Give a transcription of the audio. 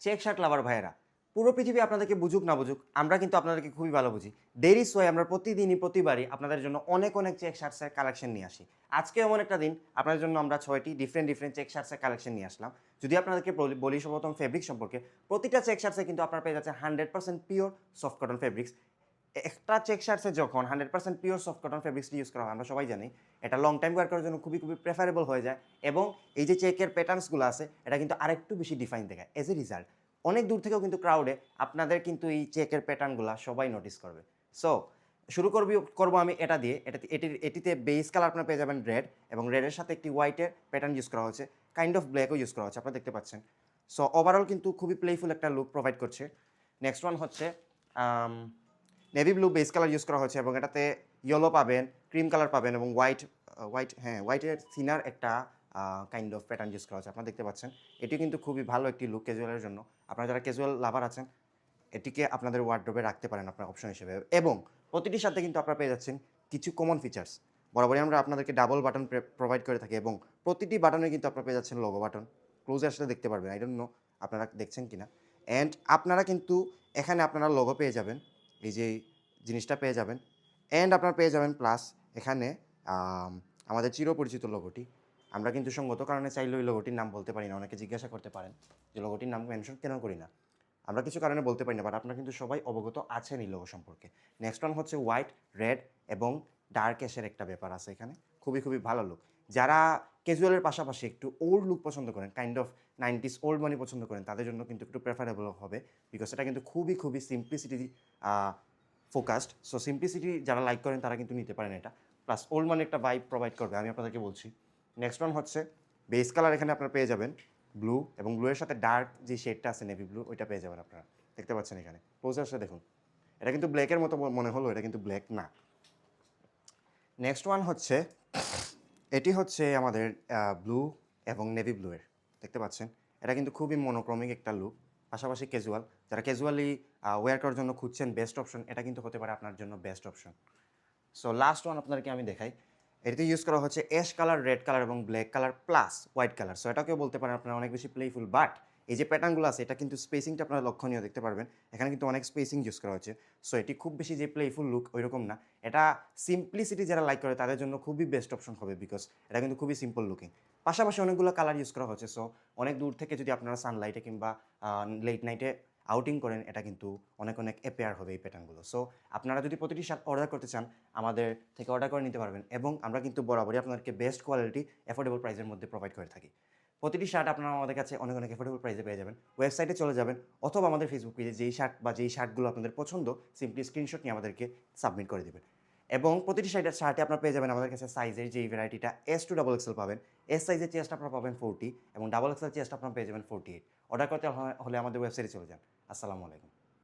Check shirt লাভার ভাইয়েরা, পুরো পৃথিবী আপনাদেরকে বুঝুক না বুঝুক, আমরা কিন্তু আপনাদেরকে খুবই ভালো বুঝি। ডেইরি সোয়ে আমরা প্রতিদিনই প্রতিবারই আপনাদের জন্য অনেক অনেক চেক শার্টসের কালেকশন নিয়ে আসি। আজকে এমন একটা দিন আপনাদের জন্য আমরা 6টি ডিফারেন্ট চেক শার্টসের কালেকশন নিয়ে আসলাম। যদি আপনাদেরকে বলি সর্বপ্রথম ফেব্রিক সম্পর্কে, প্রতিটা চেক শার্টসে কিন্তু আপনারা পেয়ে যাচ্ছেন 100% পিওর সফট কটন ফেব্রিক্স। একটা চেক শার্টসে যখন 100% পিওর সফট কটন ফেব্রিক্সটি ইউজ করা হয়, আমরা সবাই জানি এটা লং টাইম ওয়ার করার জন্য খুবই প্রেফারেবল হয়ে যায়, এবং এই যে চেকের প্যাটার্নসগুলো আছে এটা কিন্তু আরেকটু বেশি ডিফাইন দেখায়। এজ এ রিজাল্ট অনেক দূর থেকেও কিন্তু ক্রাউডে আপনাদের কিন্তু এই চেকের প্যাটার্নগুলো সবাই নোটিস করবে। সো শুরু করবো আমি এটা দিয়ে। এটিতে বেস কালার আপনারা পেয়ে যাবেন রেড, এবং রেডের সাথে একটি হোয়াইটের প্যাটার্ন ইউজ করা হচ্ছে, কাইন্ড অফ ব্ল্যাকও ইউজ করা হচ্ছে, আপনারা দেখতে পাচ্ছেন। সো ওভারঅল কিন্তু খুবই প্লেফুল একটা লুক প্রোভাইড করছে। নেক্সট ওয়ান হচ্ছে navy blue base colour use করা হচ্ছে, এবং এটাতে ইয়েলো পাবেন, ক্রিম কালার পাবেন, এবং হোয়াইটের থিনার একটা কাইন্ড অফ প্যাটার্ন ইউজ করা হচ্ছে, আপনারা দেখতে পাচ্ছেন। এটি কিন্তু খুবই ভালো একটি লুক ক্যাজুয়ালের জন্য। আপনারা যারা ক্যাজুয়াল লাভার আছেন, এটিকে আপনাদের ওয়ার্ডরোবে রাখতে পারেন আপনার অপশন হিসেবে। এবং প্রতিটির সাথে কিন্তু আপনারা পেয়ে যাচ্ছেন কিছু কমন ফিচার্স। বরাবরই আমরা আপনাদেরকে ডাবল বাটন প্রোভাইড করে থাকি, এবং প্রতিটি বাটনে কিন্তু আপনারা পেয়ে যাচ্ছেন লোগো বাটন। ক্লোজে আসলে দেখতে পারবেন, আই ডোন্ট নো আপনারা দেখছেন কিনা। অ্যান্ড আপনারা কিন্তু এখানে আপনারা লোগো পেয়ে যাবেন, এই যে জিনিসটা পেয়ে যাবেন। অ্যান্ড আপনারা পেয়ে যাবেন প্লাস এখানে আমাদের চিরপরিচিত লোগোটি। আমরা কিন্তু সঙ্গত কারণে চাইলে ওই লোগোটির নাম বলতে পারি না। অনেকে জিজ্ঞাসা করতে পারেন যে লোগোটির নাম মেনশন কেন করি না। আমরা কিছু কারণে বলতে পারি না, বাট আপনারা কিন্তু সবাই অবগত আছেন এই লোগো সম্পর্কে। নেক্সট ওয়ান হচ্ছে হোয়াইট, রেড এবং ডার্ক অ্যাশের একটা ব্যাপার আছে এখানে, খুবই ভালো লুক। যারা ক্যাজুয়ালের পাশাপাশি একটু ওল্ড লুক পছন্দ করেন, কাইন্ড অফ 90s ওল্ড মানি পছন্দ করেন, তাদের জন্য কিন্তু একটু প্রেফারেবল হবে, বিকজ এটা কিন্তু খুবই সিম্পলিসিটি ফোকাসড। সো সিম্পলিসিটি যারা লাইক করেন তারা কিন্তু নিতে পারেন এটা, প্লাস ওল্ড মানি একটা ভাইব প্রোভাইড করবে, আমি আপনাদেরকে বলছি। নেক্সট ওয়ান হচ্ছে বেস কালার, এখানে আপনারা পেয়ে যাবেন ব্লু, এবং ব্লুয়ের সাথে ডার্ক যে শেডটা আছে নেভি ব্লু, ওইটা পেয়ে যাবেন আপনারা, দেখতে পাচ্ছেন এখানে। ক্লোজে আসলে দেখুন, এটা কিন্তু ব্ল্যাকের মতো মনে হলো, এটা কিন্তু ব্ল্যাক না। নেক্সট ওয়ান হচ্ছে এটি হচ্ছে আমাদের ব্লু এবং নেভি ব্লুয়ের, দেখতে পাচ্ছেন। এটা কিন্তু খুবই মনোক্রমিক একটা লুক, পাশাপাশি ক্যাজুয়াল। যারা ক্যাজুয়ালি ওয়্যার করার জন্য খুঁজছেন বেস্ট অপশন, এটা কিন্তু হতে পারে আপনার জন্য best option. So last one আপনাদেরকে আমি দেখাই। এটিতে ইউজ করা হচ্ছে অ্যাশ কালার, রেড কালার এবং black colour plus white colour. So এটাকেও বলতে পারেন আপনারা অনেক বেশি প্লেফুল, বাট এই যে প্যাটার্নগুলো আছে এটা কিন্তু স্পেসিংটা আপনারা লক্ষণীয় দেখতে পারবেন, এখানে কিন্তু অনেক স্পেসিং ইউজ করা হচ্ছে। সো এটি খুব বেশি যে প্লেফুল লুক ওইরকম না, এটা সিম্পলিসিটি যারা লাইক করে তাদের জন্য খুবই বেস্ট অপশন হবে, বিকজ এটা কিন্তু খুবই সিম্পল লুকিং। পাশাপাশি অনেকগুলো কালার ইউজ করা হচ্ছে। সো অনেক দূর থেকে যদি আপনারা সানলাইটে কিংবা লেট নাইটে আউটিং করেন, এটা কিন্তু অনেক অ্যাপেয়ার হবে এই প্যাটার্নগুলো। সো আপনারা যদি প্রতিটি শার্ট অর্ডার করতে চান, আমাদের থেকে অর্ডার করে নিতে পারবেন, এবং আমরা কিন্তু বরাবরই আপনাদেরকে বেস্ট কোয়ালিটি অ্যাফোর্ডেবল প্রাইসের মধ্যে প্রোভাইড করে থাকি। প্রতিটি শার্ট আপনারা আমাদের কাছে অনেক অ্যাফোর্ডেবল প্রাইসে পেয়ে যাবেন। ওয়েবসাইটে চলে যাবেন, অথবা আমাদের ফেসবুক পেজে যেই শার্টগুলো আপনাদের পছন্দ, সিম্পলি স্ক্রিনশট নিয়ে আমাদেরকে সাবমিট করে দেবেন। এবং প্রতিটি শার্টে আপনারা পেয়ে যাবেন আমাদের কাছে সাইজের যেই ভ্যারাইটিটা S to XXL পাবেন, এস সাইজের চেস্ট আপনারা পাবেন 40, এবং XXL চেস্ট আপনারা পেয়ে যাবেন 48। অর্ডার করতে হলে আমাদের ওয়েবসাইটে চলে যান। আসসালামু আলাইকুম।